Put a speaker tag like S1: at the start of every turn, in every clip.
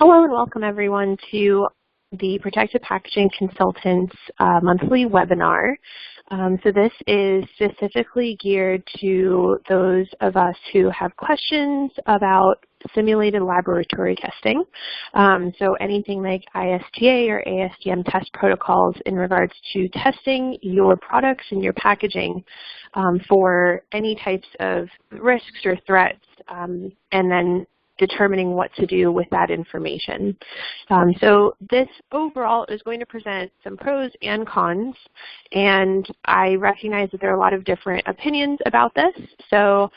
S1: Hello and welcome everyone to the Protective Packaging Consultants monthly webinar. So this is specifically geared to those of us who have questions about simulated laboratory testing. So anything like ISTA or ASTM test protocols in regards to testing your products and your packaging for any types of risks or threats, and then determining what to do with that information. So this overall is going to present some pros and cons, and I recognize that there are a lot of different opinions about this. So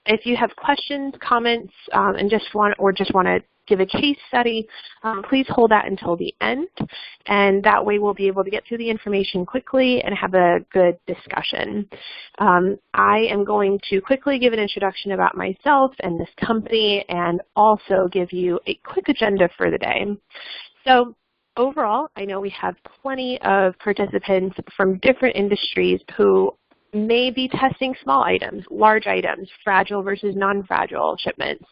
S1: if you have questions, comments, and just want to give a case study, please hold that until the end, and that way we'll be able to get through the information quickly and have a good discussion. I am going to quickly give an introduction about myself and this company and also give you a quick agenda for the day. So overall, I know we have plenty of participants from different industries who may be testing small items, large items, fragile versus non-fragile shipments.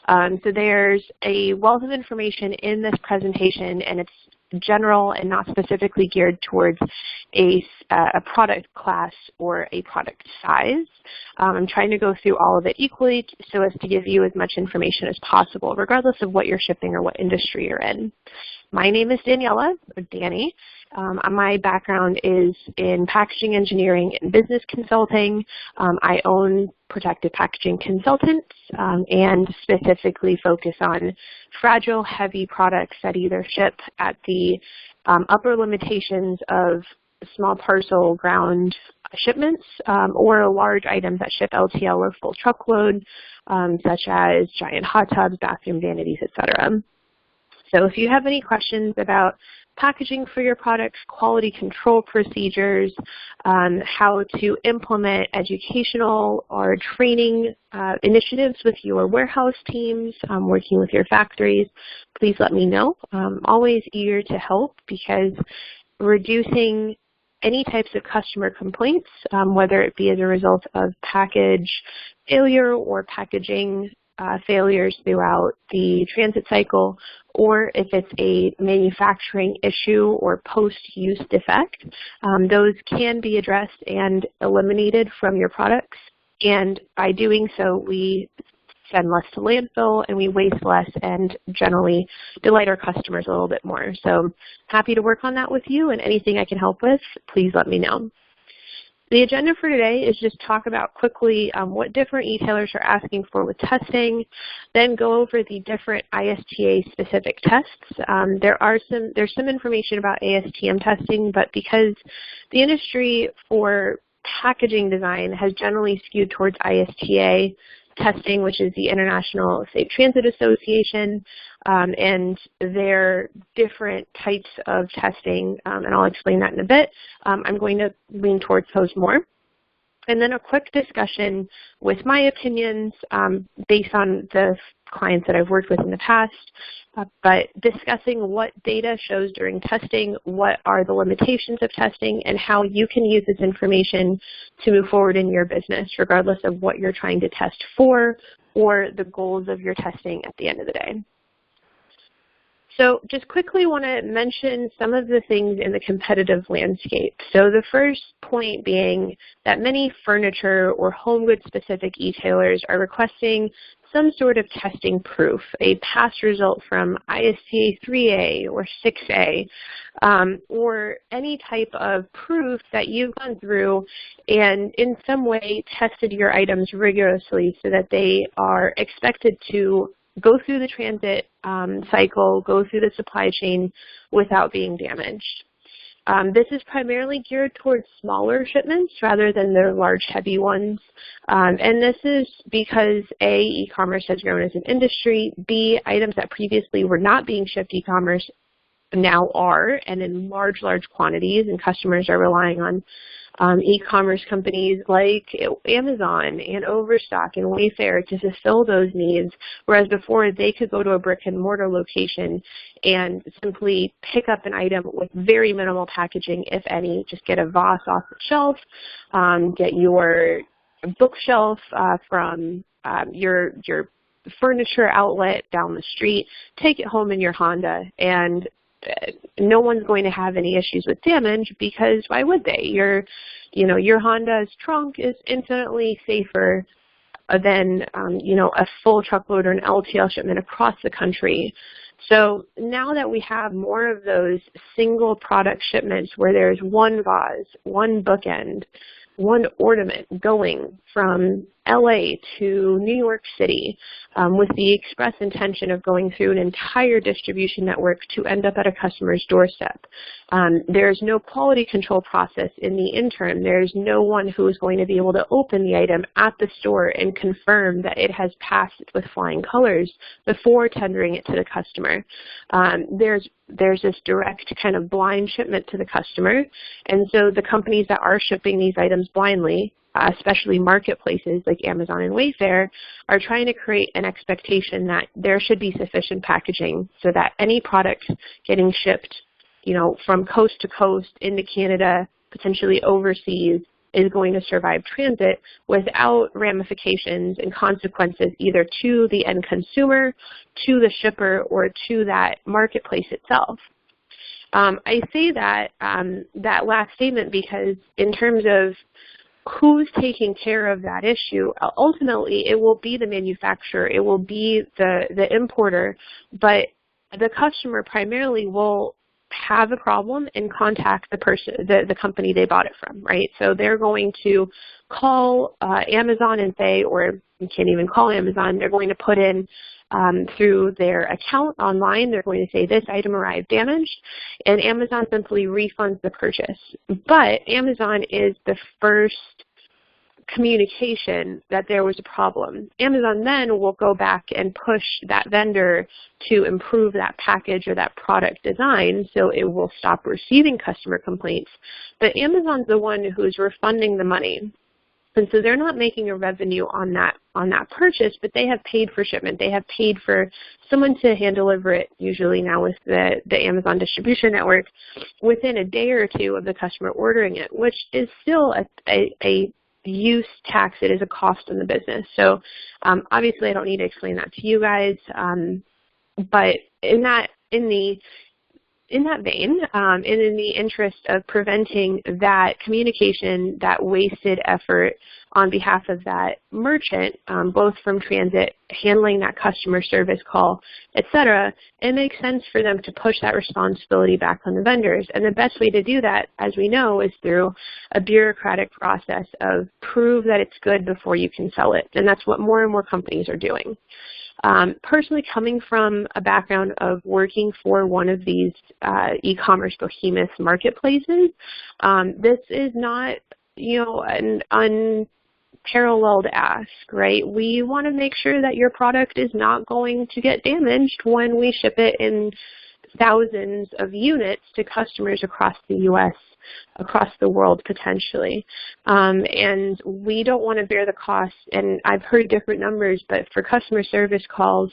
S1: So there's a wealth of information in this presentation, and it's general and not specifically geared towards a product class or a product size. I'm trying to go through all of it equally so as to give you as much information as possible, regardless of what you're shipping or what industry you're in. My name is Daniela, or Danny. My background is in packaging engineering and business consulting. I own Protective Packaging Consultants and specifically focus on fragile, heavy products that either ship at the upper limitations of small parcel ground shipments or large items that ship LTL or full truckload, such as giant hot tubs, bathroom vanities, etc. So if you have any questions about packaging for your products, quality control procedures, how to implement educational or training initiatives with your warehouse teams, working with your factories, please let me know. I'm always eager to help because reducing any types of customer complaints, whether it be as a result of package failure or packaging failures throughout the transit cycle, or if it's a manufacturing issue or post-use defect, those can be addressed and eliminated from your products. And by doing so, we send less to landfill and we waste less and generally delight our customers a little bit more. So happy to work on that with you, and anything I can help with, please let me know. The agenda for today is just talk about quickly what different e-tailers are asking for with testing, then go over the different ISTA specific tests. There's some information about ASTM testing, but because the industry for packaging design has generally skewed towards ISTA testing, which is the International Safe Transit Association, and their different types of testing, and I'll explain that in a bit. I'm going to lean towards those more. And then a quick discussion with my opinions based on the clients that I've worked with in the past, but discussing what data shows during testing, what are the limitations of testing, and how you can use this information to move forward in your business, regardless of what you're trying to test for or the goals of your testing at the end of the day. So just quickly want to mention some of the things in the competitive landscape. So the first point being that many furniture or home goods specific e-tailers are requesting some sort of testing proof, a past result from ISTA 3A or 6A, or any type of proof that you've gone through and in some way tested your items rigorously so that they are expected to go through the transit cycle, go through the supply chain without being damaged. This is primarily geared towards smaller shipments rather than the large, heavy ones. And this is because A, e-commerce has grown as an industry, B, items that previously were not being shipped e-commerce now are, and in large, large quantities, and customers are relying on e-commerce companies like Amazon and Overstock and Wayfair to fulfill those needs, whereas before they could go to a brick and mortar location and simply pick up an item with very minimal packaging, if any, just get a vase off the shelf, get your bookshelf from your furniture outlet down the street, take it home in your Honda, and no one's going to have any issues with damage, because why would they? Your Honda's trunk is infinitely safer than a full truckload or an LTL shipment across the country. So now that we have more of those single product shipments where there's one vase, one bookend, one ornament going from LA to New York City, with the express intention of going through an entire distribution network to end up at a customer's doorstep. There's no quality control process in the interim. There's no one who is going to be able to open the item at the store and confirm that it has passed with flying colors before tendering it to the customer. There's this direct kind of blind shipment to the customer, and so the companies that are shipping these items blindly, especially marketplaces like Amazon and Wayfair, are trying to create an expectation that there should be sufficient packaging so that any product getting shipped, from coast to coast into Canada, potentially overseas, is going to survive transit without ramifications and consequences either to the end consumer, to the shipper, or to that marketplace itself. I say that last statement because in terms of who's taking care of that issue, ultimately it will be the manufacturer, it will be the importer, but the customer primarily will have a problem and contact the company they bought it from, right? So they're going to call Amazon and say, or you can't even call Amazon, they're going to put in through their account online, they're going to say this item arrived damaged, and Amazon simply refunds the purchase. But Amazon is the first communication that there was a problem. Amazon then will go back and push that vendor to improve that package or that product design so it will stop receiving customer complaints. But Amazon's the one who's refunding the money. And so they're not making a revenue on that purchase, but they have paid for shipment. They have paid for someone to hand deliver it, usually now with the Amazon distribution network, within a day or two of the customer ordering it, which is still a use tax. It is a cost in the business. So obviously I don't need to explain that to you guys, but in that vein, and in the interest of preventing that communication, that wasted effort on behalf of that merchant, both from transit, handling that customer service call, etc., it makes sense for them to push that responsibility back on the vendors. And the best way to do that, as we know, is through a bureaucratic process of prove that it's good before you can sell it. And that's what more and more companies are doing. Personally, coming from a background of working for one of these e-commerce behemoth marketplaces, this is not, an unparalleled ask, right? We want to make sure that your product is not going to get damaged when we ship it in thousands of units to customers across the U.S., across the world potentially. And we don't want to bear the cost, and I've heard different numbers, but for customer service calls,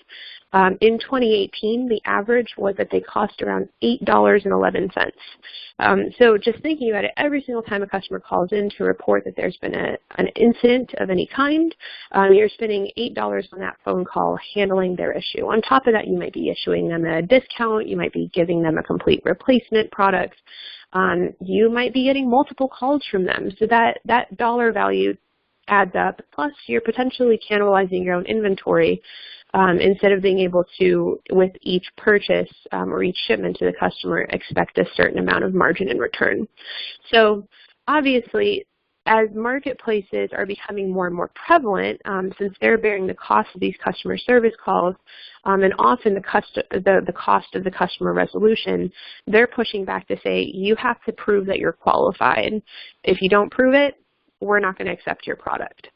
S1: in 2018, the average was that they cost around $8.11. So just thinking about it, every single time a customer calls in to report that there's been an incident of any kind, you're spending $8 on that phone call handling their issue. On top of that, you might be issuing them a discount, you might be giving them a complete replacement product, you might be getting multiple calls from them. So that dollar value adds up, plus you're potentially cannibalizing your own inventory instead of being able to, with each purchase or each shipment to the customer, expect a certain amount of margin in return. So obviously, as marketplaces are becoming more and more prevalent, since they're bearing the cost of these customer service calls, and often the cost of the customer resolution, they're pushing back to say, you have to prove that you're qualified. If you don't prove it, we're not going to accept your product.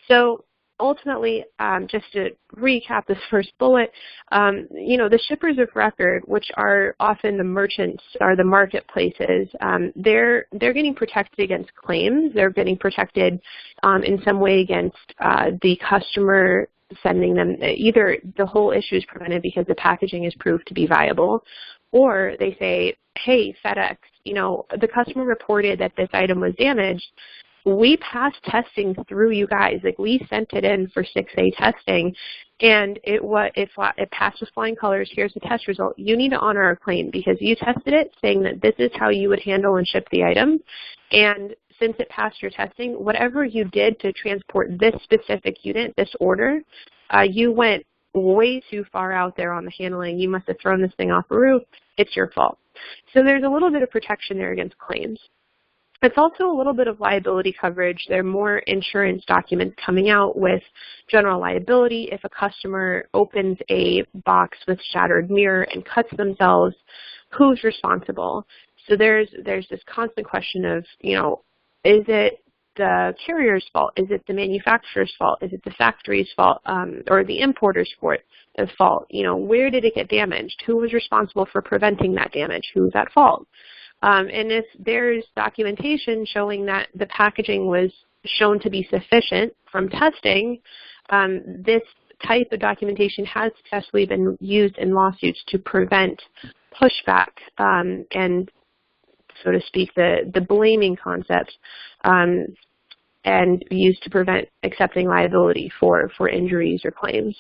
S1: So ultimately, just to recap this first bullet, the shippers of record, which are often the merchants or the marketplaces, they're getting protected against claims. They're getting protected in some way against the customer sending them, either the whole issue is prevented because the packaging is proved to be viable, or they say, hey, FedEx, the customer reported that this item was damaged. we passed testing through you guys. Like, we sent it in for 6A testing, and it passed with flying colors. Here's the test result. You need to honor our claim because you tested it saying that this is how you would handle and ship the item. And since it passed your testing, whatever you did to transport this specific unit, this order, you went way too far out there on the handling. You must have thrown this thing off a roof. It's your fault. So there's a little bit of protection there against claims. It's also a little bit of liability coverage. There are more insurance documents coming out with general liability. If a customer opens a box with shattered mirror and cuts themselves, who's responsible? So there's this constant question of, is it the carrier's fault? Is it the manufacturer's fault? Is it the factory's fault, or the importer's fault? Where did it get damaged? Who was responsible for preventing that damage? Who's at fault? And if there's documentation showing that the packaging was shown to be sufficient from testing, this type of documentation has successfully been used in lawsuits to prevent pushback and, so to speak, the blaming concept, and used to prevent accepting liability for injuries or claims.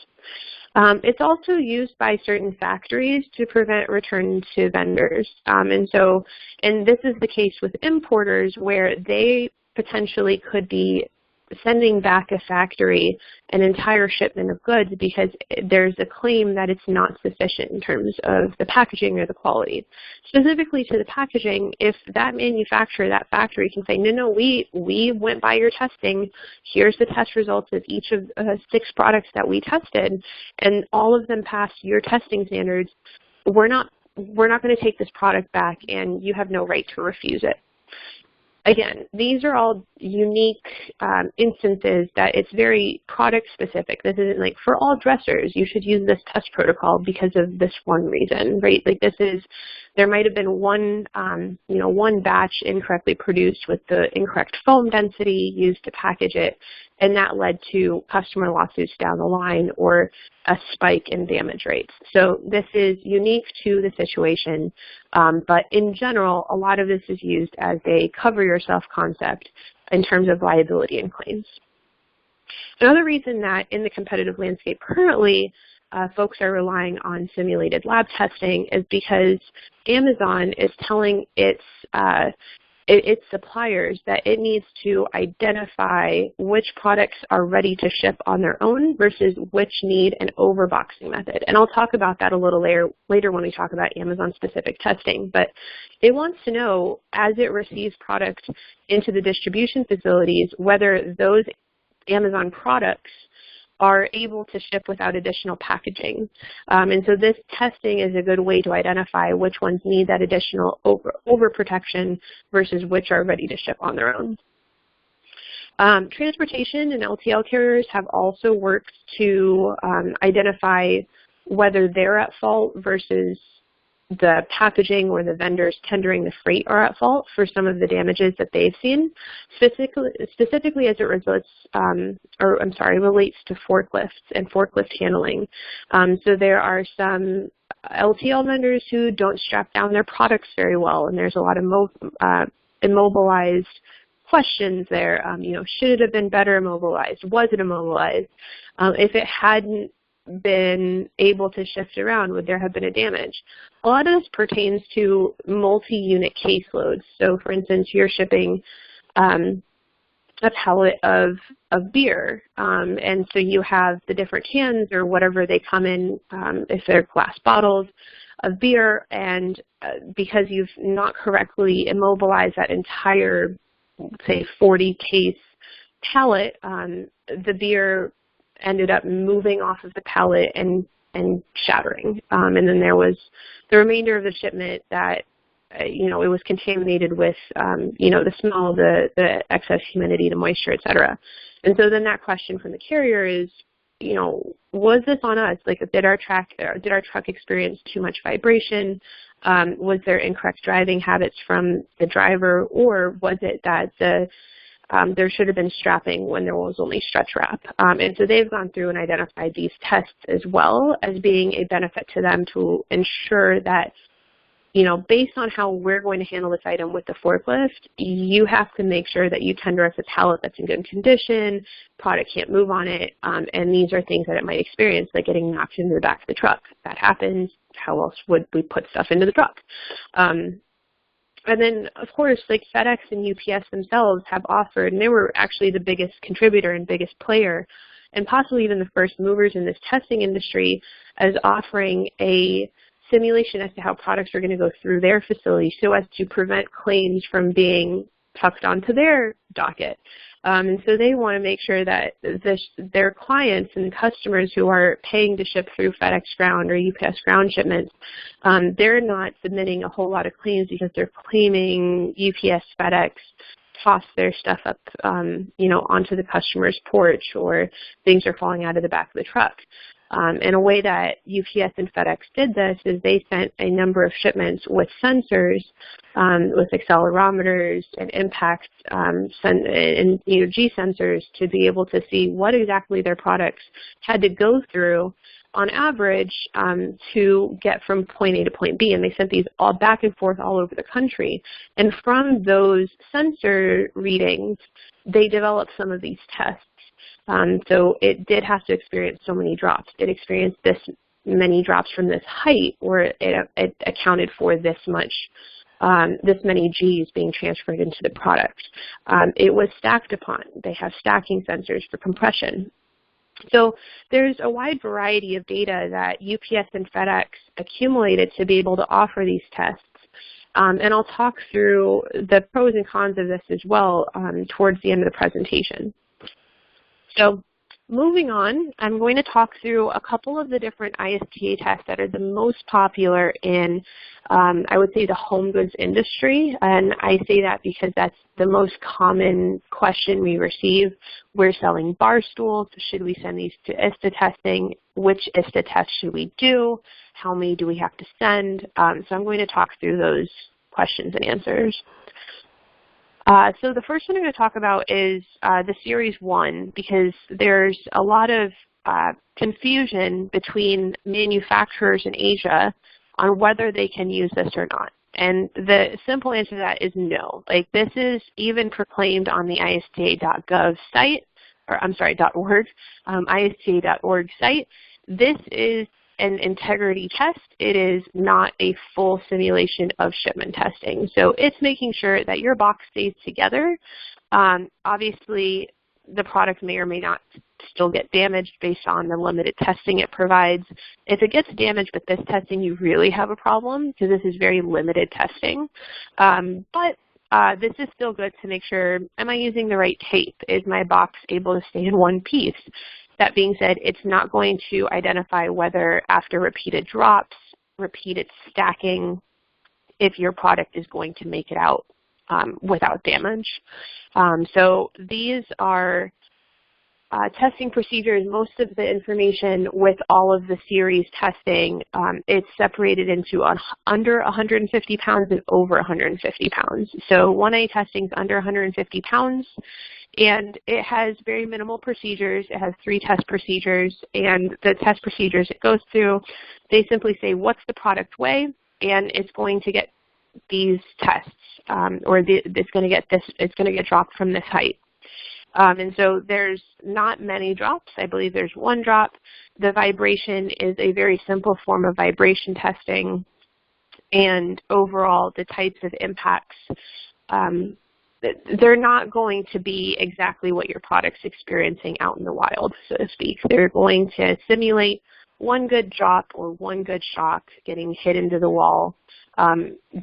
S1: It's also used by certain factories to prevent return to vendors. And this is the case with importers where they potentially could be sending back a factory an entire shipment of goods because there's a claim that it's not sufficient in terms of the packaging or the quality. Specifically to the packaging, if that manufacturer, that factory can say, no, we went by your testing, here's the test results of each of 6 products that we tested, and all of them passed your testing standards, we're not going to take this product back and you have no right to refuse it. Again, these are all unique instances that it's very product specific. This isn't like for all dressers, you should use this test protocol because of this one reason, right? Like there might have been one batch incorrectly produced with the incorrect foam density used to package it, and that led to customer lawsuits down the line or a spike in damage rates. So this is unique to the situation, but in general, a lot of this is used as a cover yourself concept in terms of liability and claims. Another reason that in the competitive landscape currently folks are relying on simulated lab testing is because Amazon is telling its suppliers that it needs to identify which products are ready to ship on their own versus which need an overboxing method. And I'll talk about that a little later when we talk about Amazon-specific testing. But it wants to know, as it receives product into the distribution facilities, whether those Amazon products are able to ship without additional packaging. And so this testing is a good way to identify which ones need that additional overprotection versus which are ready to ship on their own. Transportation and LTL carriers have also worked to identify whether they're at fault versus the packaging or the vendors tendering the freight are at fault for some of the damages that they've seen, specifically as it relates to forklifts and forklift handling. So there are some LTL vendors who don't strap down their products very well, and there's a lot of immobilized questions there. Should it have been better immobilized? Was it immobilized? If it hadn't been able to shift around, would there have been a damage? A lot of this pertains to multi-unit caseloads. So for instance, you're shipping a pallet of beer, and so you have the different cans or whatever they come in, if they're glass bottles of beer, and because you've not correctly immobilized that entire, say, 40-case pallet, the beer ended up moving off of the pallet and shattering. And then there was the remainder of the shipment that, it was contaminated with, the smell, the excess humidity, the moisture, et cetera. And so then that question from the carrier is, was this on us? Like, did our truck experience too much vibration? Was there incorrect driving habits from the driver, or was it that there should have been strapping when there was only stretch wrap? And so they've gone through and identified these tests as well as being a benefit to them to ensure that based on how we're going to handle this item with the forklift, you have to make sure that you tender us a pallet that's in good condition, product can't move on it, and these are things that it might experience, like getting knocked into the back of the truck. That happens. How else would we put stuff into the truck? And then, of course, like FedEx and UPS themselves have offered, and they were actually the biggest contributor and biggest player, and possibly even the first movers in this testing industry, as offering a simulation as to how products are going to go through their facility so as to prevent claims from being tucked onto their docket. And so they want to make sure that their clients and customers who are paying to ship through FedEx Ground or UPS Ground shipments, they're not submitting a whole lot of claims because they're claiming UPS, FedEx toss their stuff up, onto the customer's porch, or things are falling out of the back of the truck. And a way that UPS and FedEx did this is they sent a number of shipments with sensors, with accelerometers and impact and G sensors to be able to see what exactly their products had to go through on average to get from point A to point B. And they sent these all back and forth all over the country. And from those sensor readings, they developed some of these tests. So it did have to experience so many drops. It experienced this many drops from this height, or it accounted for this many G's being transferred into the product. It was stacked upon. They have stacking sensors for compression. So there's a wide variety of data that UPS and FedEx accumulated to be able to offer these tests. And I'll talk through the pros and cons of this as well towards the end of the presentation. So moving on, I'm going to talk through a couple of the different ISTA tests that are the most popular in, I would say, the home goods industry. And I say that because that's the most common question we receive. We're selling bar stools. Should we send these to ISTA testing? Which ISTA test should we do? How many do we have to send? So I'm going to talk through those questions and answers. So the first one I'm going to talk about is the Series 1, because there's a lot of confusion between manufacturers in Asia on whether they can use this or not. And the simple answer to that is no. Like, this is even proclaimed on the ISTA.gov site, or I'm sorry, .org, ISTA.org site. This is an integrity test. It is not a full simulation of shipment testing. So it's making sure that your box stays together. Obviously, the product may or may not still get damaged based on the limited testing it provides. If it gets damaged with this testing, you really have a problem, because this is very limited testing. But this is still good to make sure, am I using the right tape? Is my box able to stay in one piece? That being said, it's not going to identify whether after repeated drops, repeated stacking, if your product is going to make it out without damage. So these are testing procedures. Most of the information with all of the series testing, it's separated into under 150 pounds and over 150 pounds. So 1A testing is under 150 pounds. And it has very minimal procedures. It has 3 test procedures, and the test procedures it goes through, they simply say, what's the product weigh? And it's going to get these tests, it's going to get dropped from this height. And so there's not many drops. I believe there's 1 drop. The vibration is a very simple form of vibration testing. And overall, the types of impacts, they're not going to be exactly what your product's experiencing out in the wild, so to speak. They're going to simulate 1 good drop or 1 good shock getting hit into the wall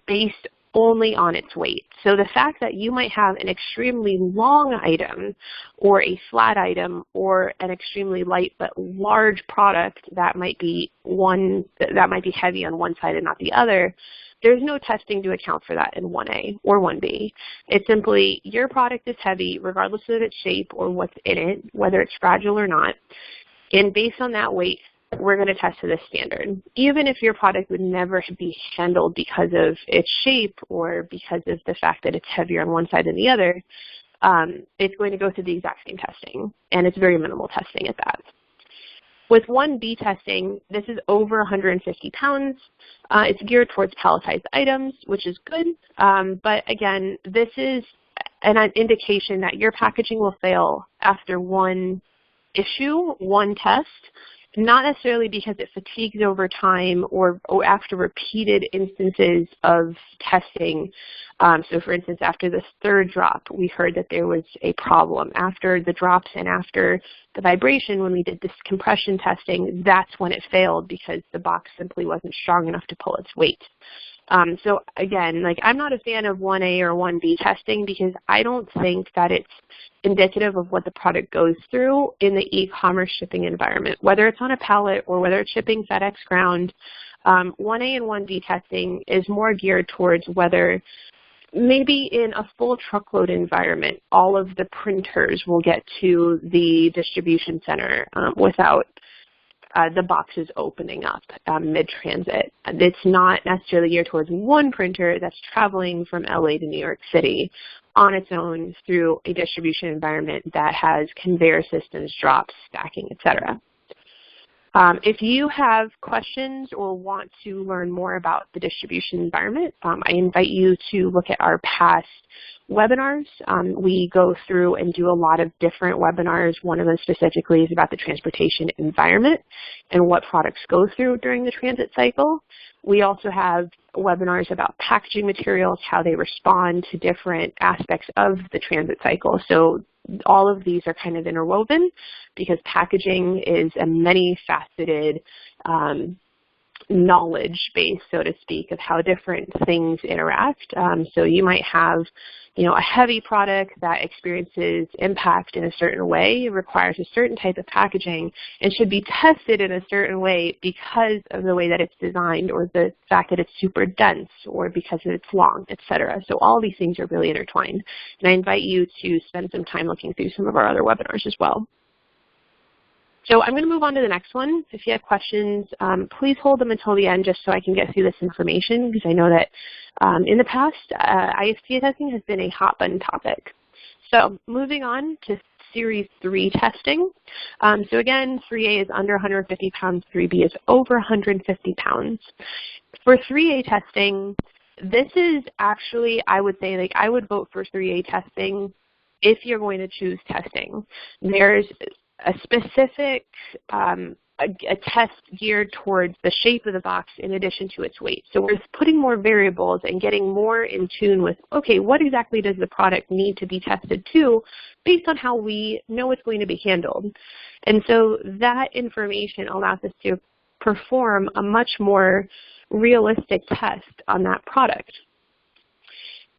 S1: based only on its weight. So the fact that you might have an extremely long item or a flat item or an extremely light but large product that might be heavy on one side and not the other, there's no testing to account for that in 1A or 1B. It's simply your product is heavy regardless of its shape or what's in it, whether it's fragile or not. And based on that weight, we're going to test to this standard. Even if your product would never be handled because of its shape or because of the fact that it's heavier on one side than the other, it's going to go through the exact same testing. And it's very minimal testing at that. With 1B testing, this is over 150 pounds. It's geared towards palletized items, which is good. But again, this is an indication that your packaging will fail after one issue, one test, not necessarily because it fatigues over time or after repeated instances of testing. So for instance, after this third drop, we heard that there was a problem. After the drops and after the vibration, when we did this compression testing, that's when it failed because the box simply wasn't strong enough to pull its weight. So again, like, I'm not a fan of 1A or 1B testing because I don't think that it's indicative of what the product goes through in the e-commerce shipping environment, whether it's on a pallet or whether it's shipping FedEx ground. 1A and 1B testing is more geared towards whether maybe in a full truckload environment, all of the printers will get to the distribution center without the boxes opening up mid-transit. It's not necessarily geared towards one printer that's traveling from LA to New York City on its own through a distribution environment that has conveyor systems, drops, stacking, etc. If you have questions or want to learn more about the distribution environment, I invite you to look at our past webinars. We go through and do a lot of different webinars. One of them specifically is about the transportation environment and what products go through during the transit cycle. We also have webinars about packaging materials, how they respond to different aspects of the transit cycle. So all of these are kind of interwoven because packaging is a many-faceted knowledge base, so to speak, of how different things interact. So you might have, a heavy product that experiences impact in a certain way, it requires a certain type of packaging, and should be tested in a certain way because of the way that it's designed, or the fact that it's super dense, or because it's long, etc. So all these things are really intertwined. And I invite you to spend some time looking through some of our other webinars as well. So I'm going to move on to the next one. If you have questions, please hold them until the end just so I can get through this information, because I know that in the past, ISTA testing has been a hot button topic. So moving on to Series 3 testing. So again, 3A is under 150 pounds, 3B is over 150 pounds. For 3A testing, this is actually, I would say, like, I would vote for 3A testing if you're going to choose testing. There's a specific a test geared towards the shape of the box in addition to its weight. So we're putting more variables and getting more in tune with, okay, what exactly does the product need to be tested to based on how we know it's going to be handled. And so that information allows us to perform a much more realistic test on that product.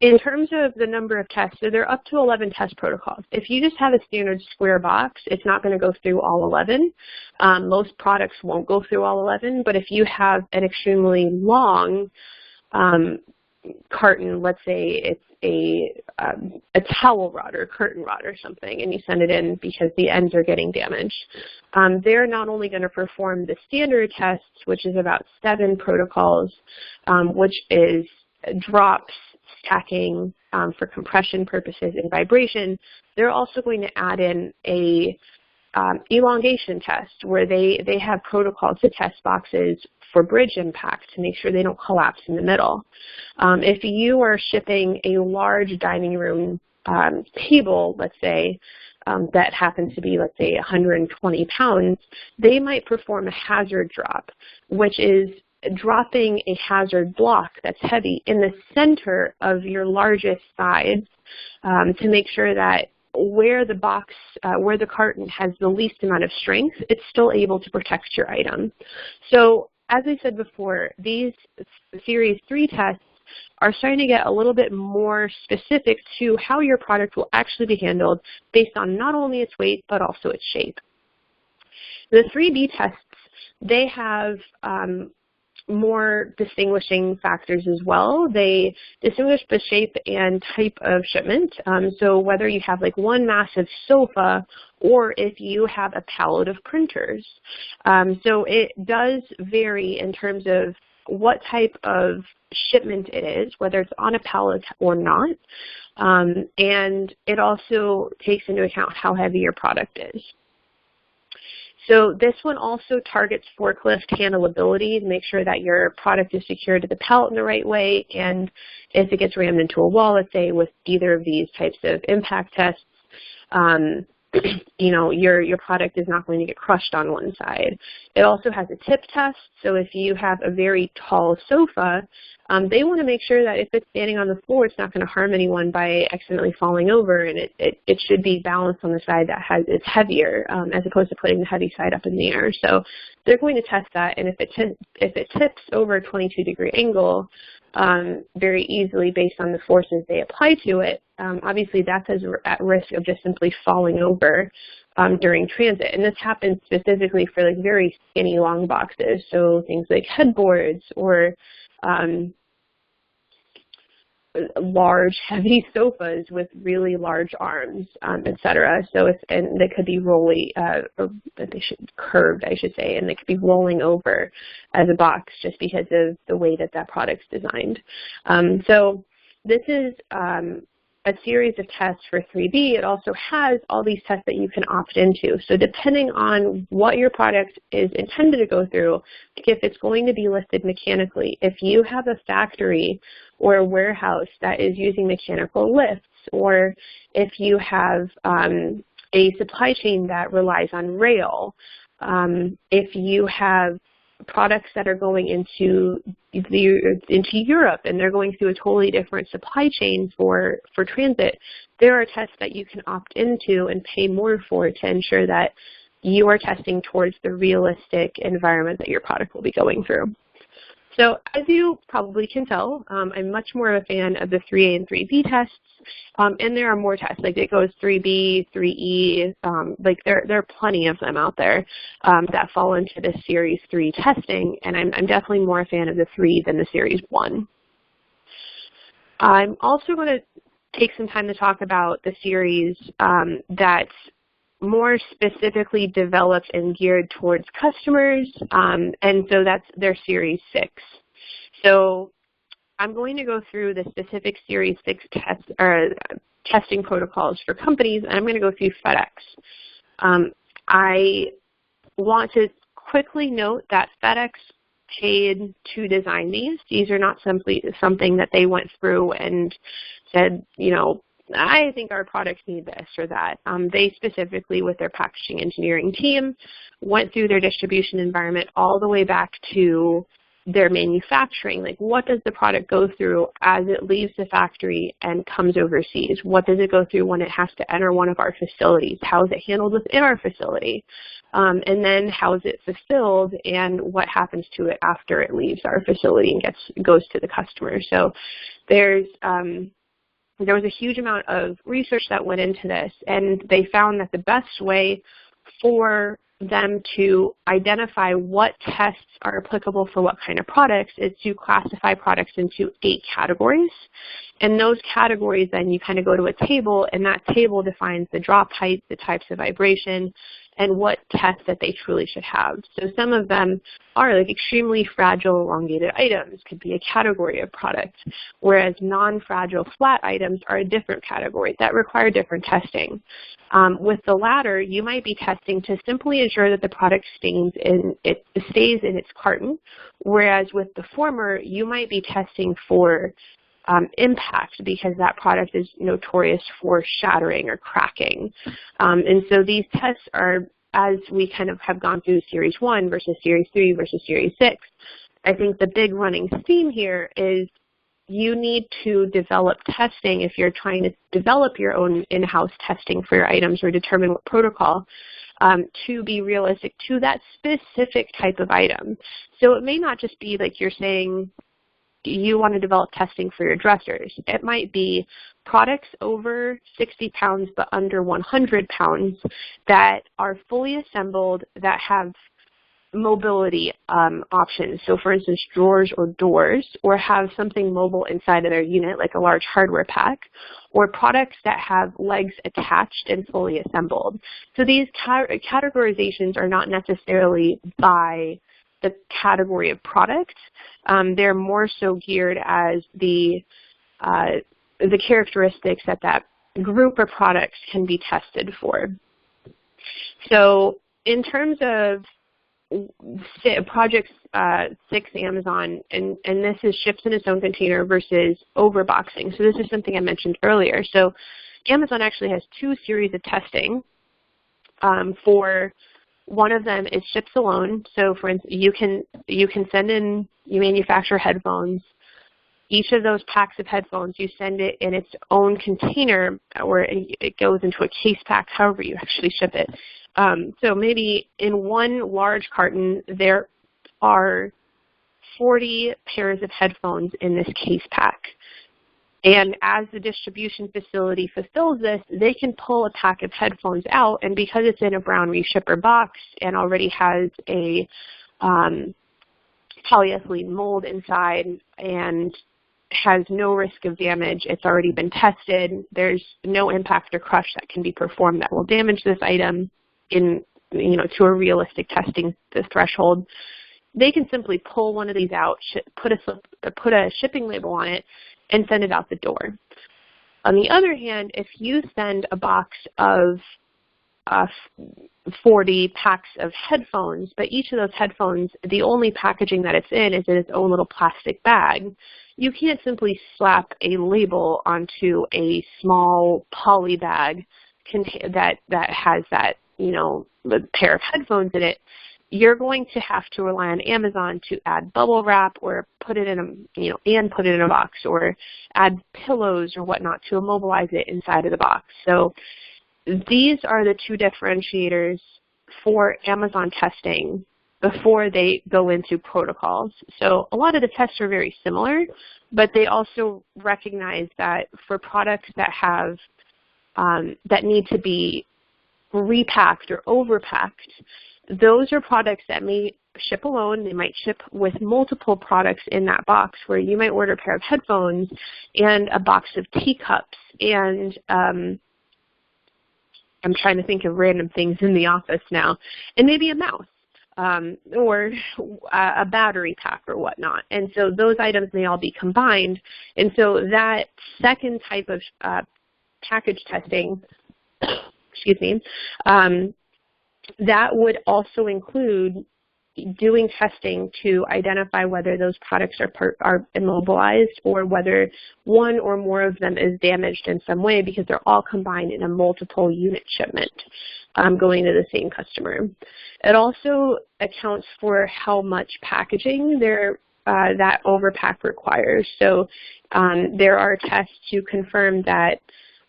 S1: In terms of the number of tests, so there are up to 11 test protocols. If you just have a standard square box, it's not going to go through all 11. Most products won't go through all 11, but if you have an extremely long carton, let's say it's a towel rod or a curtain rod or something, and you send it in because the ends are getting damaged, they're not only going to perform the standard tests, which is about 7 protocols, which is drops, stacking for compression purposes and vibration. They're also going to add in a elongation test where they have protocols to test boxes for bridge impact to make sure they don't collapse in the middle. If you are shipping a large dining room table, let's say, that happens to be, let's say, 120 pounds, they might perform a hazard drop, which is dropping a hazard block that's heavy in the center of your largest sides to make sure that where the box, where the carton has the least amount of strength, it's still able to protect your item. So as I said before, these Series 3 tests are starting to get a little bit more specific to how your product will actually be handled based on not only its weight, but also its shape. The 3B tests, they have more distinguishing factors as well. They distinguish the shape and type of shipment. So whether you have like one massive sofa or if you have a pallet of printers. So it does vary in terms of what type of shipment it is, whether it's on a pallet or not. And it also takes into account how heavy your product is. So this one also targets forklift handleability to make sure that your product is secured to the pallet in the right way, and if it gets rammed into a wall, let's say with either of these types of impact tests, you know, your product is not going to get crushed on one side. It also has a tip test, so if you have a very tall sofa, they want to make sure that if it's standing on the floor, it's not going to harm anyone by accidentally falling over, and it should be balanced on the side that it's heavier, as opposed to putting the heavy side up in the air. So they're going to test that, and if it tips over a 22-degree angle, very easily based on the forces they apply to it, obviously that's at risk of just simply falling over during transit. And this happens specifically for like very skinny long boxes, so things like headboards or large, heavy sofas with really large arms, etc. So and they could be curved, I should say, and they could be rolling over as a box just because of the way that product's designed. So this is a series of tests for 3B. It also has all these tests that you can opt into. So depending on what your product is intended to go through, if it's going to be listed mechanically, if you have a factory or a warehouse that is using mechanical lifts, or if you have a supply chain that relies on rail, if you have products that are going into Europe and they're going through a totally different supply chain for transit, there are tests that you can opt into and pay more for to ensure that you are testing towards the realistic environment that your product will be going through. So as you probably can tell, I'm much more of a fan of the 3A and 3B tests, and there are more tests, like it goes 3B, 3E, like there are plenty of them out there that fall into the Series 3 testing, and I'm definitely more a fan of the 3 than the Series 1. I'm also going to take some time to talk about the series that's more specifically developed and geared towards customers, and so that's their Series 6. So I'm going to go through the specific Series 6 testing protocols for companies, and I'm going to go through FedEx. I want to quickly note that FedEx paid to design these. These are not simply something that they went through and said, you know, I think our products need this or that. They specifically, with their packaging engineering team, went through their distribution environment all the way back to their manufacturing. Like, what does the product go through as it leaves the factory and comes overseas? What does it go through when it has to enter one of our facilities? How is it handled within our facility? And then how is it fulfilled, and what happens to it after it leaves our facility and goes to the customer? So there was a huge amount of research that went into this, and they found that the best way for them to identify what tests are applicable for what kind of products is to classify products into 8 categories. And those categories, then you kind of go to a table, and that table defines the drop height, the types of vibration, and what tests that they truly should have. So some of them are like extremely fragile elongated items, could be a category of product, whereas non-fragile flat items are a different category that require different testing. With the latter, you might be testing to simply ensure that the product stays in its carton, whereas with the former, you might be testing for impact, because that product is notorious for shattering or cracking. And so these tests are, as we kind of have gone through Series 1 versus Series 3 versus Series 6, I think the big running theme here is you need to develop testing if you're trying to develop your own in-house testing for your items or determine what protocol to be realistic to that specific type of item. So it may not just be like you're saying, you want to develop testing for your dressers. It might be products over 60 pounds but under 100 pounds that are fully assembled, that have mobility options. So for instance, drawers or doors, or have something mobile inside of their unit, like a large hardware pack, or products that have legs attached and fully assembled. So these categorizations are not necessarily by the category of product. They're more so geared as the characteristics that group of products can be tested for. So in terms of Project 6 Amazon, and this is ships in its own container versus overboxing. So this is something I mentioned earlier. So Amazon actually has 2 series of testing. For one of them is ships alone. So for instance, you can send in, you manufacture headphones. Each of those packs of headphones, you send it in its own container, or it goes into a case pack, however you actually ship it. So maybe in one large carton, there are 40 pairs of headphones in this case pack. And as the distribution facility fulfills this, they can pull a pack of headphones out, and because it's in a brown reshipper box and already has a polyethylene mold inside and has no risk of damage, it's already been tested, there's no impact or crush that can be performed that will damage this item in, to a realistic testing threshold. They can simply pull one of these out, put a shipping label on it, and send it out the door. On the other hand, if you send a box of 40 packs of headphones, but each of those headphones, the only packaging that it's in is in its own little plastic bag, you can't simply slap a label onto a small poly bag that has that, the pair of headphones in it. You're going to have to rely on Amazon to add bubble wrap or put it in a box, or add pillows or whatnot to immobilize it inside of the box. So these are the 2 differentiators for Amazon testing before they go into protocols. So a lot of the tests are very similar, but they also recognize that for products that have that need to be repacked or overpacked, those are products that may ship alone. They might ship with multiple products in that box, where you might order a pair of headphones and a box of teacups and I'm trying to think of random things in the office now, and maybe a mouse or a battery pack or whatnot. And so those items may all be combined. And so that second type of package testing, excuse me, that would also include doing testing to identify whether those products are immobilized, or whether one or more of them is damaged in some way, because they're all combined in a multiple unit shipment going to the same customer. It also accounts for how much packaging that overpack requires. So there are tests to confirm that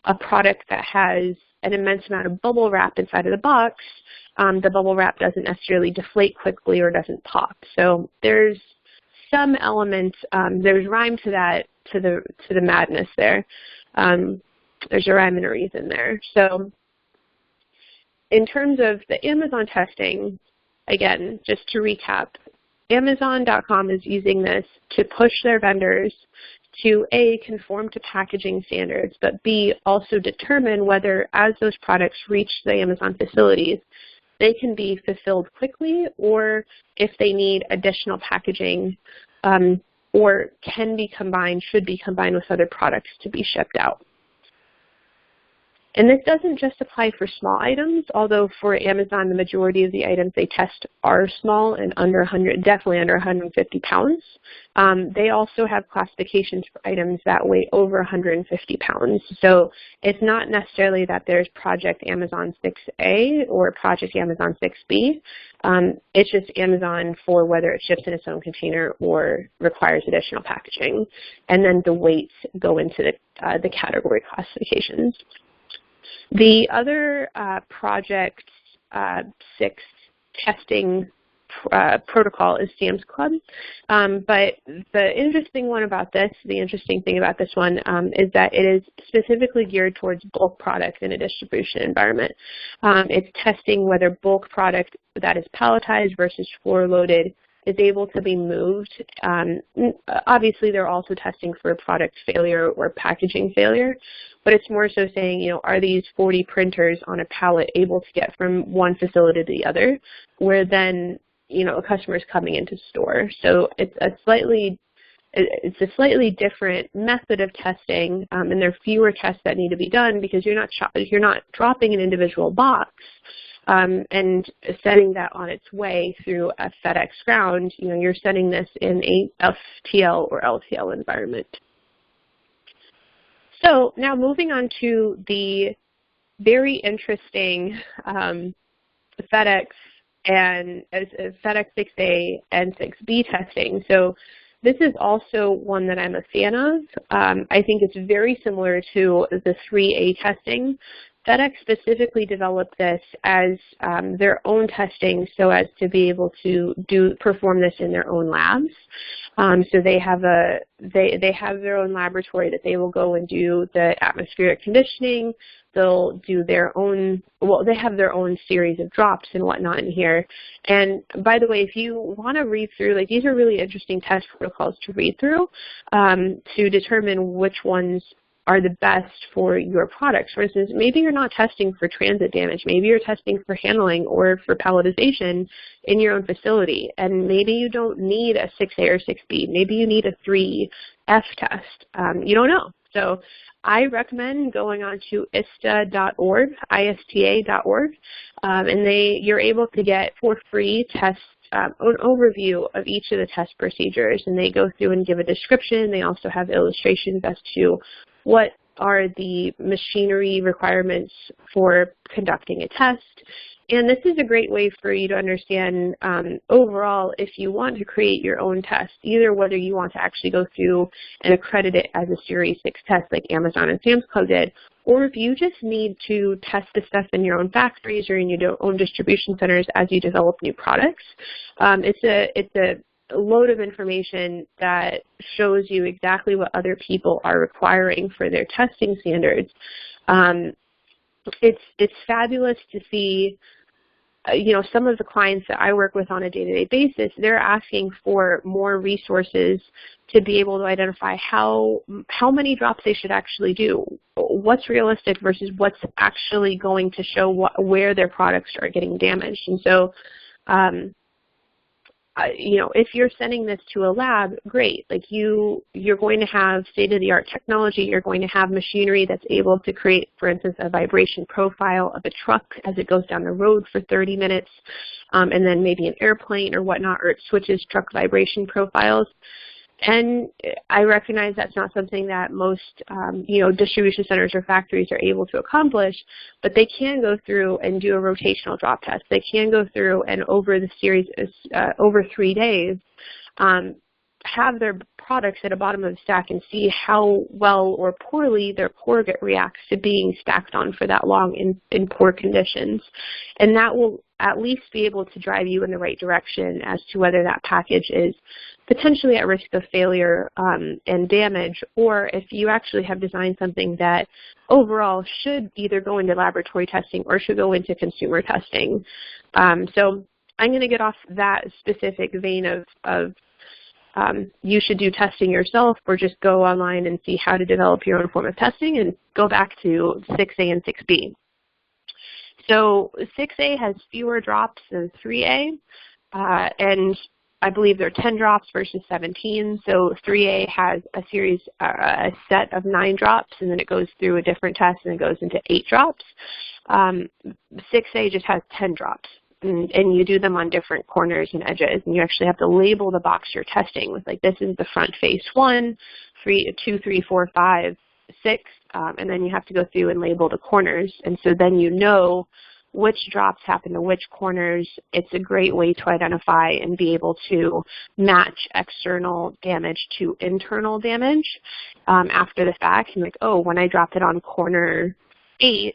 S1: a product that has an immense amount of bubble wrap inside of the box, the bubble wrap doesn't necessarily deflate quickly or doesn't pop. So there's some elements, there's rhyme to that, to the madness there. There's a rhyme and a reason there. So in terms of the Amazon testing, again, just to recap, Amazon.com is using this to push their vendors to A, conform to packaging standards, but B, also determine whether, as those products reach the Amazon facilities, they can be fulfilled quickly, or if they need additional packaging, or can be combined, should be combined with other products to be shipped out. And this doesn't just apply for small items, although for Amazon, the majority of the items they test are small and definitely under 150 pounds. They also have classifications for items that weigh over 150 pounds. So it's not necessarily that there's Project Amazon 6A or Project Amazon 6B. It's just Amazon for whether it ships in its own container or requires additional packaging. And then the weights go into the category classifications. The other Project 6 testing protocol is Sam's Club. But the interesting thing about this one is that it is specifically geared towards bulk product in a distribution environment. It's testing whether bulk product that is palletized versus floor loaded is able to be moved. Obviously, they're also testing for product failure or packaging failure, but it's more so saying, are these 40 printers on a pallet able to get from one facility to the other, where then, a customer is coming into store. So it's a slightly it's a slightly different method of testing, and there are fewer tests that need to be done because you're not dropping an individual box and sending that on its way through a FedEx ground. You're sending this in a FTL or LTL environment. So now moving on to the very interesting FedEx and FedEx 6A and 6B testing. So this is also one that I'm a fan of. I think it's very similar to the 3A testing. FedEx specifically developed this as their own testing so as to be able to perform this in their own labs. So they have their own laboratory that they will go and do the atmospheric conditioning. They'll do their own, well, they have their own series of drops and whatnot in here. And by the way, if you want to read through, like, these are really interesting test protocols to read through to determine which ones are the best for your products. For instance, maybe you're not testing for transit damage. Maybe you're testing for handling or for palletization in your own facility. And maybe you don't need a 6A or 6B. Maybe you need a 3F test. You don't know. So I recommend going on to ISTA.org, ISTA.org, and you're able to get for free tests, an overview of each of the test procedures, and they go through and give a description. They also have illustrations as to what are the machinery requirements for conducting a test. And this is a great way for you to understand overall if you want to create your own test, either whether you want to actually go through and accredit it as a Series 6 test like Amazon and Sam's Club did, or if you just need to test the stuff in your own factories or in your own distribution centers as you develop new products. It's a load of information that shows you exactly what other people are requiring for their testing standards. It's fabulous to see. Some of the clients that I work with on a day-to-day basis, they're asking for more resources to be able to identify how many drops they should actually do, what's realistic versus what's actually going to show where their products are getting damaged. And so, if you're sending this to a lab, great. Like you're going to have state-of-the-art technology. You're going to have machinery that's able to create, for instance, a vibration profile of a truck as it goes down the road for 30 minutes, and then maybe an airplane or whatnot, or it switches truck vibration profiles. And I recognize that's not something that most, distribution centers or factories are able to accomplish, but they can go through and do a rotational drop test. They can go through and over the series, over 3 days, have their products at the bottom of the stack and see how well or poorly their corrugate reacts to being stacked on for that long in poor conditions. And that will at least be able to drive you in the right direction as to whether that package is potentially at risk of failure and damage, or if you actually have designed something that overall should either go into laboratory testing or should go into consumer testing. So I'm going to get off that specific vein of you should do testing yourself or just go online and see how to develop your own form of testing and go back to 6A and 6B. So 6A has fewer drops than 3A, and I believe there are 10 drops versus 17. So 3A has a set of 9 drops, and then it goes through a different test and it goes into 8 drops. 6A just has 10 drops. And you do them on different corners and edges, and you actually have to label the box you're testing with, like, this is the front face 1, 2, 3, 4, 5, 6, and then you have to go through and label the corners, and so then you know which drops happen to which corners. It's a great way to identify and be able to match external damage to internal damage after the fact. And like, oh, when I dropped it on corner 8,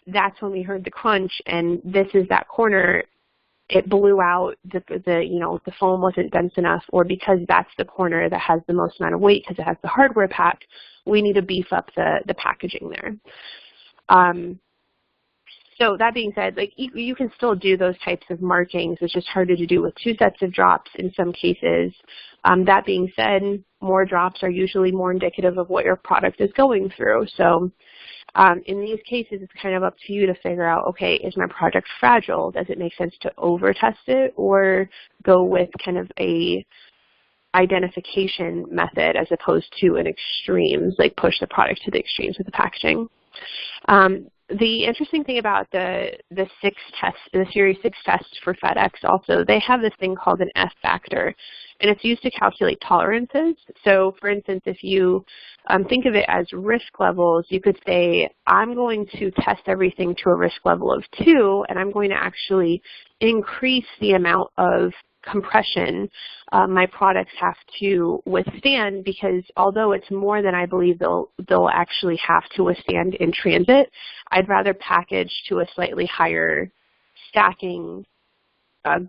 S1: that's when we heard the crunch, and this is that corner. It blew out, the foam wasn't dense enough, or because that's the corner that has the most amount of weight because it has the hardware pack, we need to beef up the packaging there. So that being said, like, you can still do those types of markings. It's just harder to do with 2 sets of drops in some cases. That being said, more drops are usually more indicative of what your product is going through. So in these cases, it's kind of up to you to figure out, okay, is my product fragile? Does it make sense to over-test it or go with kind of a identification method as opposed to an extremes, like push the product to the extremes with the packaging. The interesting thing about the Series 6 test for FedEx also, they have this thing called an F factor, and it's used to calculate tolerances. So for instance, if you think of it as risk levels, you could say, I'm going to test everything to a risk level of 2, and I'm going to actually increase the amount of compression my products have to withstand, because although it's more than I believe they'll actually have to withstand in transit, I'd rather package to a slightly higher stacking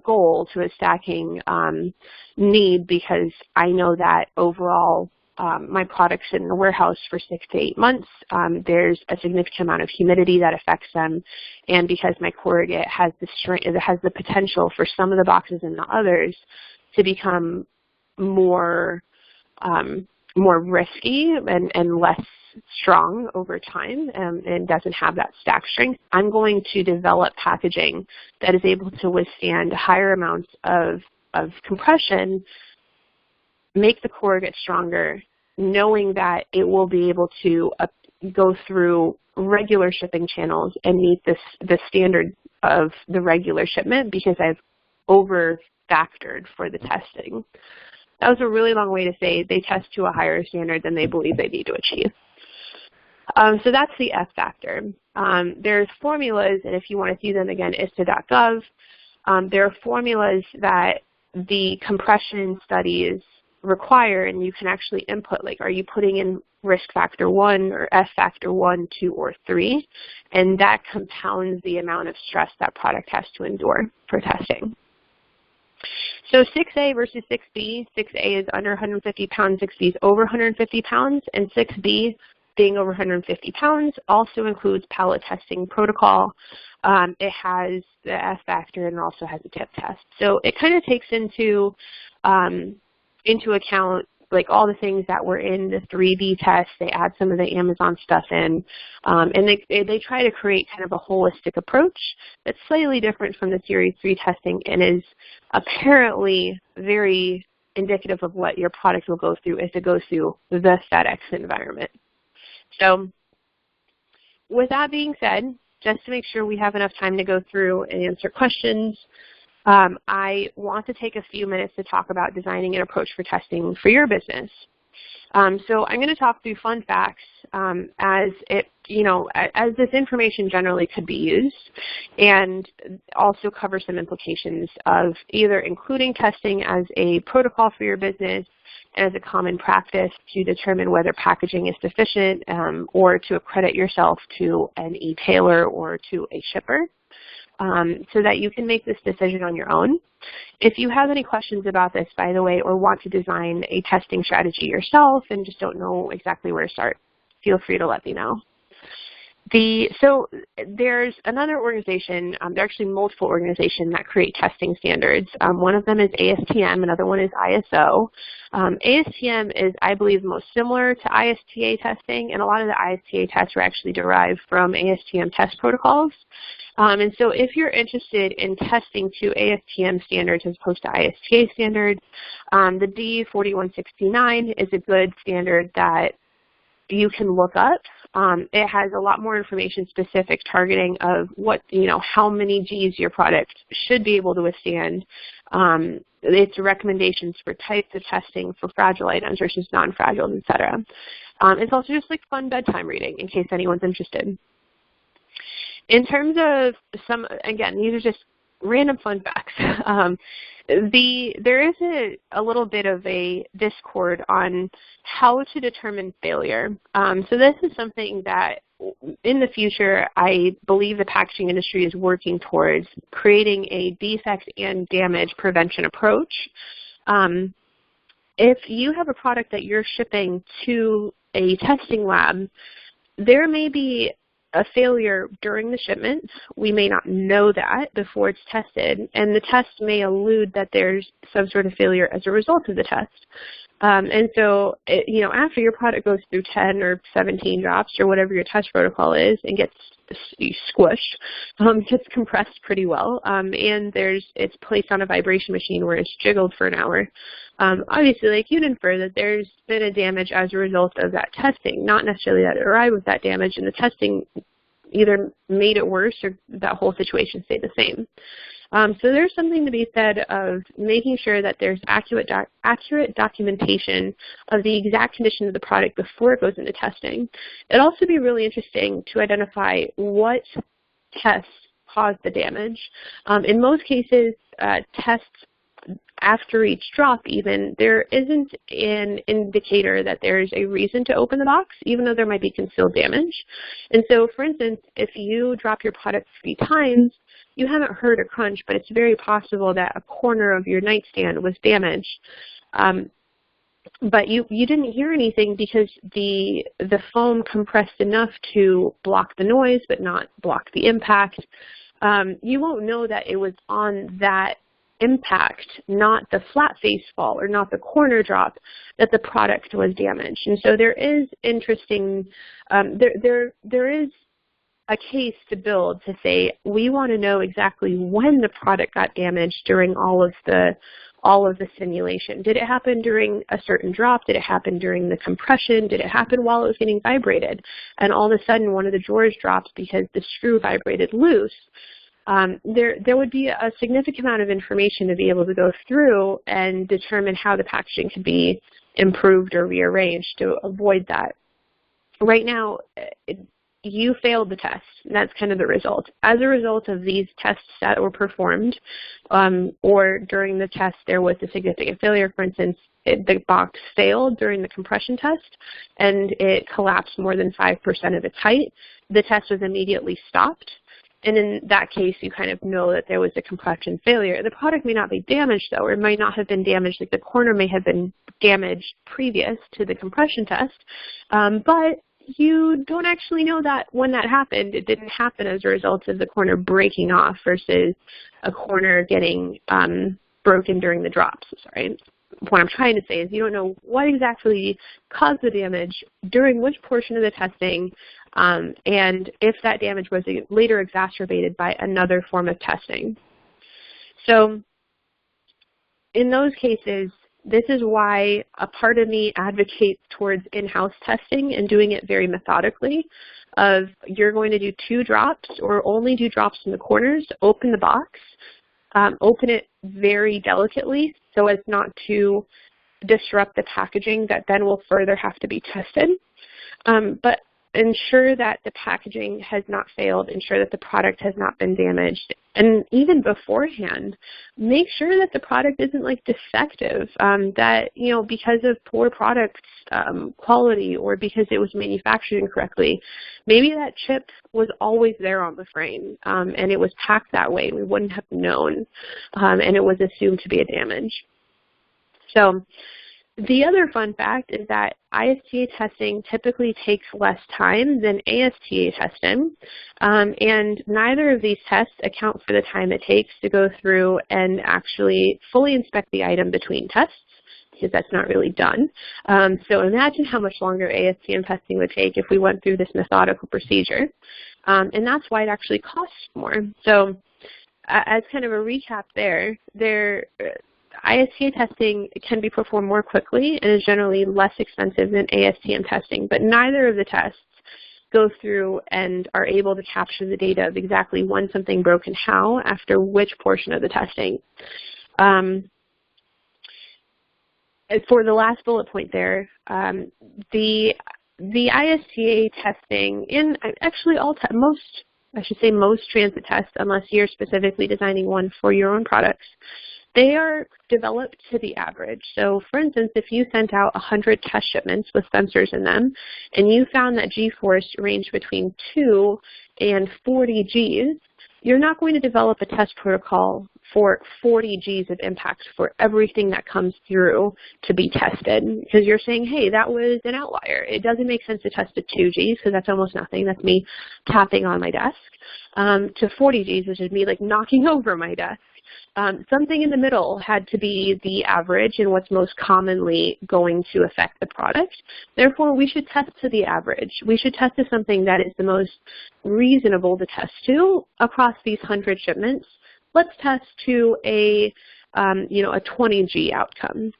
S1: goal, to a stacking need, because I know that overall my products in the warehouse for 6 to 8 months, there's a significant amount of humidity that affects them, and because my corrugate has the potential for some of the boxes and the others to become more risky and less strong over time, and doesn't have that stack strength, I'm going to develop packaging that is able to withstand higher amounts of compression, make the corrugate stronger, knowing that it will be able to go through regular shipping channels and meet the standard of the regular shipment, because I've over-factored for the testing. That was a really long way to say they test to a higher standard than they believe they need to achieve. So that's the F factor. There's formulas, and if you want to see them again, ISTA.gov. There are formulas that the compression studies require, and you can actually input, like, are you putting in risk factor 1 or F factor 1, 2, or 3, and that compounds the amount of stress that product has to endure for testing. So 6A versus 6B, 6A is under 150 pounds, 6B is over 150 pounds, and 6B, being over 150 pounds, also includes pallet testing protocol. It has the F factor and also has a tip test. So it kind of takes into account like all the things that were in the 3B test. They add some of the Amazon stuff in, and they try to create kind of a holistic approach that's slightly different from the Series 3 testing and is apparently very indicative of what your product will go through if it goes through the FedEx environment. So with that being said, just to make sure we have enough time to go through and answer questions, I want to take a few minutes to talk about designing an approach for testing for your business. So I'm going to talk through fun facts as this information generally could be used, and also cover some implications of either including testing as a protocol for your business and as a common practice to determine whether packaging is sufficient, or to accredit yourself to an e-tailer or to a shipper, so that you can make this decision on your own. If you have any questions about this, by the way, or want to design a testing strategy yourself and just don't know exactly where to start, feel free to let me know. So there's another organization, there are actually multiple organizations that create testing standards. One of them is ASTM, another one is ISO. ASTM is, I believe, most similar to ISTA testing, and a lot of the ISTA tests are actually derived from ASTM test protocols. And so if you're interested in testing to ASTM standards as opposed to ISTA standards, the D4169 is a good standard that you can look up. It has a lot more information specific targeting of what, how many Gs your product should be able to withstand. Its recommendations for types of testing for fragile items versus non-fragile, et cetera. It's also just like fun bedtime reading in case anyone's interested. In terms of again, these are just random fun facts. There is a little bit of a discord on how to determine failure. So this is something that in the future, I believe the packaging industry is working towards creating a defect and damage prevention approach. If you have a product that you're shipping to a testing lab, there may be a failure during the shipment. We may not know that before it's tested, and the test may allude that there's some sort of failure as a result of the test. And so, after your product goes through 10 or 17 drops or whatever your test protocol is and gets squished, gets compressed pretty well, and it's placed on a vibration machine where it's jiggled for an hour. Obviously, like, you'd infer that there's been a damage as a result of that testing, not necessarily that it arrived with that damage, and the testing either made it worse or that whole situation stayed the same. So there's something to be said of making sure that there's accurate documentation of the exact condition of the product before it goes into testing. It'd also be really interesting to identify what tests caused the damage. In most cases, tests after each drop even, there isn't an indicator that there's a reason to open the box, even though there might be concealed damage. And so, for instance, if you drop your product 3 times, you haven't heard a crunch, but it's very possible that a corner of your nightstand was damaged. But you didn't hear anything because the foam compressed enough to block the noise but not block the impact. You won't know that it was on that impact, not the flat face fall or not the corner drop, that the product was damaged. And so there is interesting, there is a case to build to say we want to know exactly when the product got damaged during all of the simulation. Did it happen during a certain drop? Did it happen during the compression? Did it happen while it was getting vibrated? And all of a sudden one of the drawers drops because the screw vibrated loose. There would be a significant amount of information to be able to go through and determine how the packaging could be improved or rearranged to avoid that. Right now, you failed the test, and that's kind of the result. As a result of these tests that were performed, or during the test there was a significant failure, for instance, the box failed during the compression test and it collapsed more than 5% of its height, the test was immediately stopped. And in that case, you kind of know that there was a compression failure. The product may not be damaged, though, or it might not have been damaged, like the corner may have been damaged previous to the compression test, but you don't actually know that when that happened. It didn't happen as a result of the corner breaking off versus a corner getting broken during the drops. Sorry. What I'm trying to say is you don't know what exactly caused the damage during which portion of the testing, and if that damage was later exacerbated by another form of testing. So in those cases, this is why a part of me advocates towards in-house testing and doing it very methodically. Of you're going to do 2 drops or only do drops in the corners, open the box, open it very delicately so as not to disrupt the packaging that then will further have to be tested. But ensure that the packaging has not failed, ensure that the product has not been damaged, and even beforehand, make sure that the product isn't like defective, that, you know, because of poor product quality or because it was manufactured incorrectly, maybe that chip was always there on the frame and it was packed that way and we wouldn't have known, and it was assumed to be a damage. So the other fun fact is that ISTA testing typically takes less time than ASTA testing, and neither of these tests account for the time it takes to go through and actually fully inspect the item between tests, because that's not really done. So imagine how much longer ASTM testing would take if we went through this methodical procedure, and that's why it actually costs more. So as kind of a recap there, ISTA testing can be performed more quickly and is generally less expensive than ASTM testing, but neither of the tests go through and are able to capture the data of exactly when something broke and how after which portion of the testing. For the last bullet point there, the ISTA testing, and actually most transit tests, unless you're specifically designing one for your own products, they are developed to the average. So for instance, if you sent out 100 test shipments with sensors in them, and you found that G-force ranged between 2 and 40 Gs, you're not going to develop a test protocol for 40 Gs of impact for everything that comes through to be tested, because you're saying, hey, that was an outlier. It doesn't make sense to test at 2 Gs because that's almost nothing. That's me tapping on my desk, to 40 Gs, which is me like knocking over my desk. Something in the middle had to be the average and what's most commonly going to affect the product. Therefore, we should test to the average. We should test to something that is the most reasonable to test to across these 100 shipments. Let's test to a 20G outcome.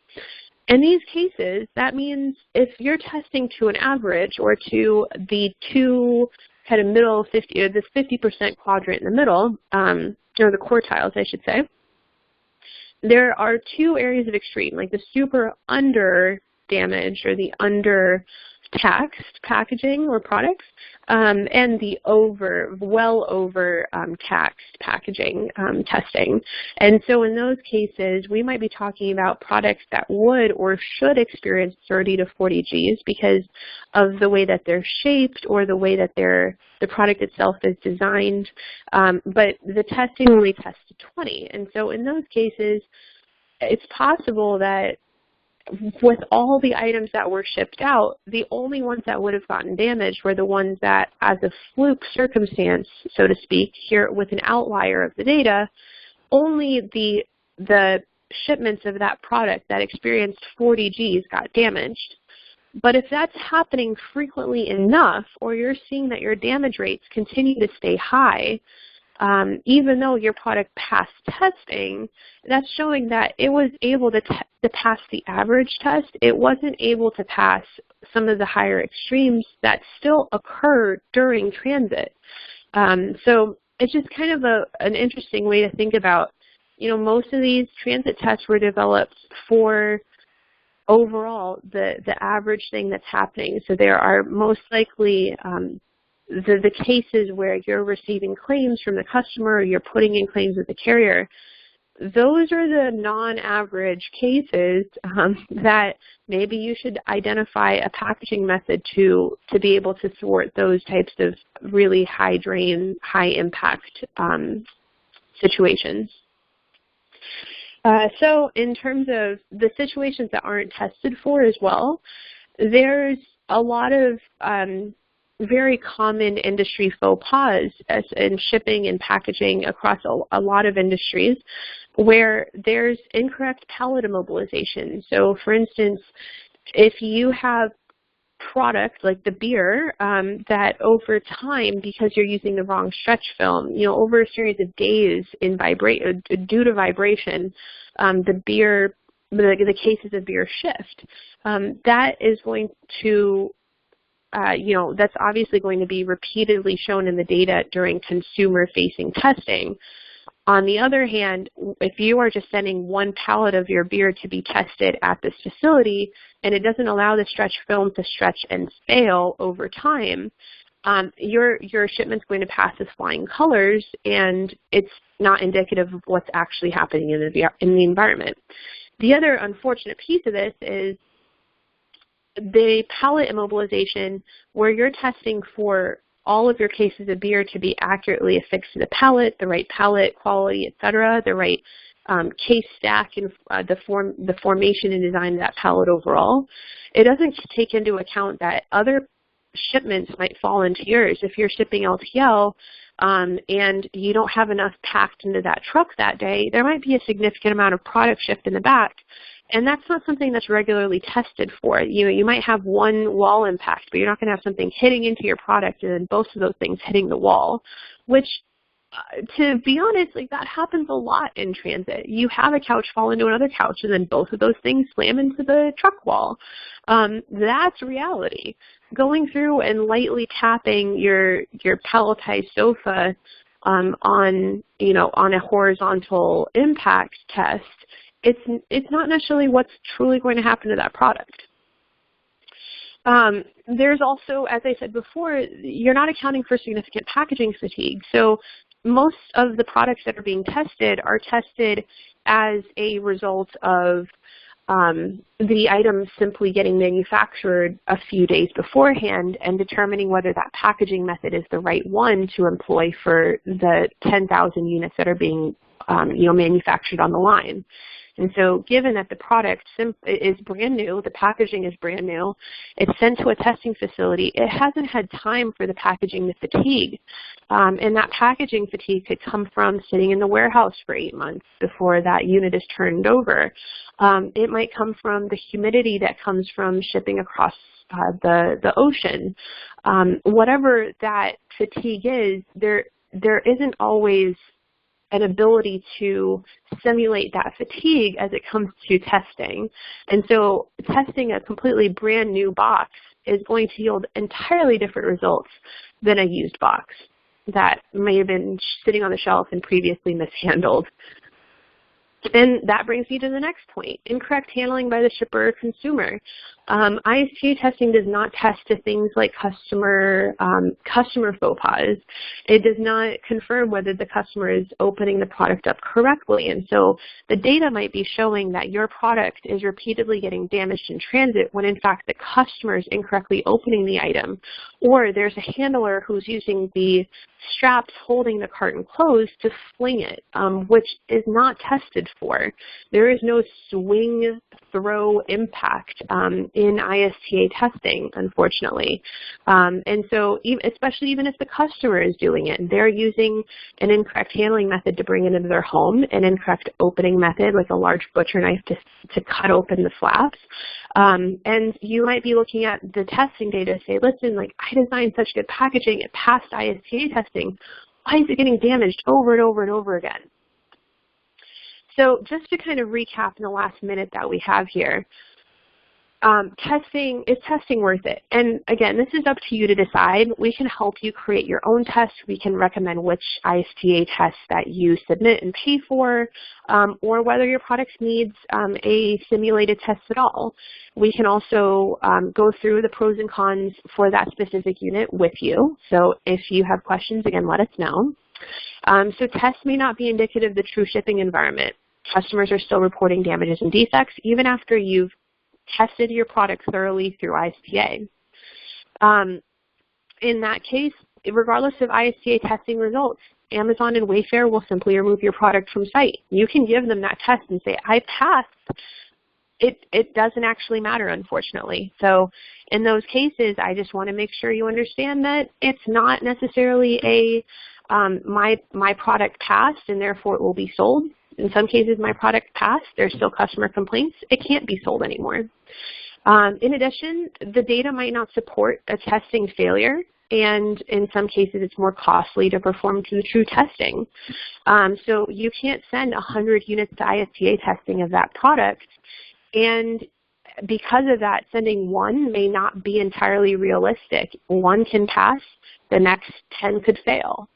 S1: In these cases, that means if you're testing to an average or to the two kind of middle 50, or this 50% quadrant in the middle, or the quartiles, I should say, there are two areas of extreme, like the super under damaged or the under taxed packaging or products, and the well over taxed packaging testing. And so in those cases, we might be talking about products that would or should experience 30 to 40 Gs because of the way that they're shaped or the way that the product itself is designed, but the testing only tests to 20. And so in those cases, it's possible that with all the items that were shipped out, the only ones that would have gotten damaged were the ones that, as a fluke circumstance, so to speak, here with an outlier of the data, only the shipments of that product that experienced 40 Gs got damaged. But if that's happening frequently enough, or you're seeing that your damage rates continue to stay high, even though your product passed testing, that's showing that it was able to pass the average test. It wasn't able to pass some of the higher extremes that still occur during transit. So it's just kind of an interesting way to think about, most of these transit tests were developed for overall the average thing that's happening. So there are most likely the cases where you're receiving claims from the customer or you're putting in claims with the carrier. Those are the non-average cases that maybe you should identify a packaging method to be able to thwart those types of really high drain, high impact situations. So in terms of the situations that aren't tested for as well, there's a lot of very common industry faux pas in shipping and packaging across a lot of industries where there's incorrect pallet immobilization. So for instance, if you have product like the beer that over time, because you're using the wrong stretch film, over a series of days due to vibration, the cases of beer shift. That is going to that's obviously going to be repeatedly shown in the data during consumer-facing testing. On the other hand, if you are just sending one pallet of your beer to be tested at this facility and it doesn't allow the stretch film to stretch and fail over time, your shipment's going to pass as flying colors, and it's not indicative of what's actually happening in the environment. The other unfortunate piece of this is the pallet immobilization, where you're testing for all of your cases of beer to be accurately affixed to the pallet, the right pallet quality, etc., the right case stack and the formation and design of that pallet overall. It doesn't take into account that other shipments might fall into yours. If you're shipping LTL and you don't have enough packed into that truck that day, there might be a significant amount of product shift in the back. And that's not something that's regularly tested for. You might have one wall impact, but you're not going to have something hitting into your product and then both of those things hitting the wall, which, to be honest, that happens a lot in transit. You have a couch fall into another couch and then both of those things slam into the truck wall. That's reality. Going through and lightly tapping your palletized sofa on a horizontal impact test, it's not necessarily what's truly going to happen to that product. There's also, as I said before, you're not accounting for significant packaging fatigue. So most of the products that are being tested are tested as a result of the items simply getting manufactured a few days beforehand and determining whether that packaging method is the right one to employ for the 10,000 units that are being manufactured on the line. And so given that the product is brand new, the packaging is brand new, it's sent to a testing facility, it hasn't had time for the packaging to fatigue. And that packaging fatigue could come from sitting in the warehouse for 8 months before that unit is turned over. It might come from the humidity that comes from shipping across the ocean. Whatever that fatigue is, there isn't always an ability to simulate that fatigue as it comes to testing. And so testing a completely brand new box is going to yield entirely different results than a used box that may have been sitting on the shelf and previously mishandled. And that brings me to the next point, incorrect handling by the shipper or consumer. ISTA testing does not test to things like customer faux pas. It does not confirm whether the customer is opening the product up correctly. And so the data might be showing that your product is repeatedly getting damaged in transit when in fact the customer is incorrectly opening the item. Or there's a handler who's using the straps holding the carton closed to fling it, which is not tested for. There is no swing throw impact in ISTA testing, unfortunately. And so especially even if the customer is doing it, they're using an incorrect handling method to bring it into their home, an incorrect opening method like a large butcher knife to cut open the flaps. And you might be looking at the testing data to say, listen, like I designed such good packaging, it passed ISTA testing. Why is it getting damaged over and over and over again? So just to kind of recap in the last minute that we have here, is testing worth it? And again, this is up to you to decide. We can help you create your own test. We can recommend which ISTA tests that you submit and pay for, or whether your product needs a simulated test at all. We can also go through the pros and cons for that specific unit with you. So if you have questions, again, let us know. So tests may not be indicative of the true shipping environment. Customers are still reporting damages and defects even after you've tested your product thoroughly through ISTA. In that case, regardless of ISTA testing results, Amazon and Wayfair will simply remove your product from site. You can give them that test and say, I passed. It doesn't actually matter, unfortunately. So in those cases, I just want to make sure you understand that it's not necessarily a my product passed and therefore it will be sold. In some cases, my product passed, there's still customer complaints, it can't be sold anymore. In addition, the data might not support a testing failure, and in some cases, it's more costly to perform true testing. So you can't send 100 units to ISTA testing of that product, and because of that, sending one may not be entirely realistic. One can pass, the next 10 could fail.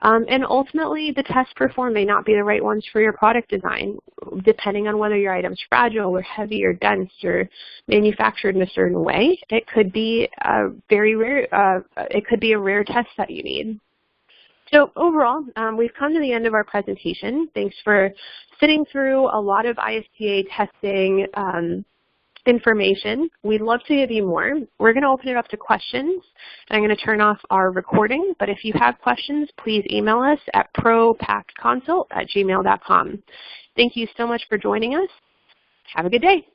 S1: And ultimately, the tests performed may not be the right ones for your product design, depending on whether your item's fragile or heavy or dense or manufactured in a certain way. It could be a very rare. It could be a rare test that you need. So overall, we've come to the end of our presentation. Thanks for sitting through a lot of ISTA testing information. We'd love to give you more. We're going to open it up to questions. I'm going to turn off our recording, but if you have questions, please email us at propackconsult@gmail.com. Thank you so much for joining us. Have a good day.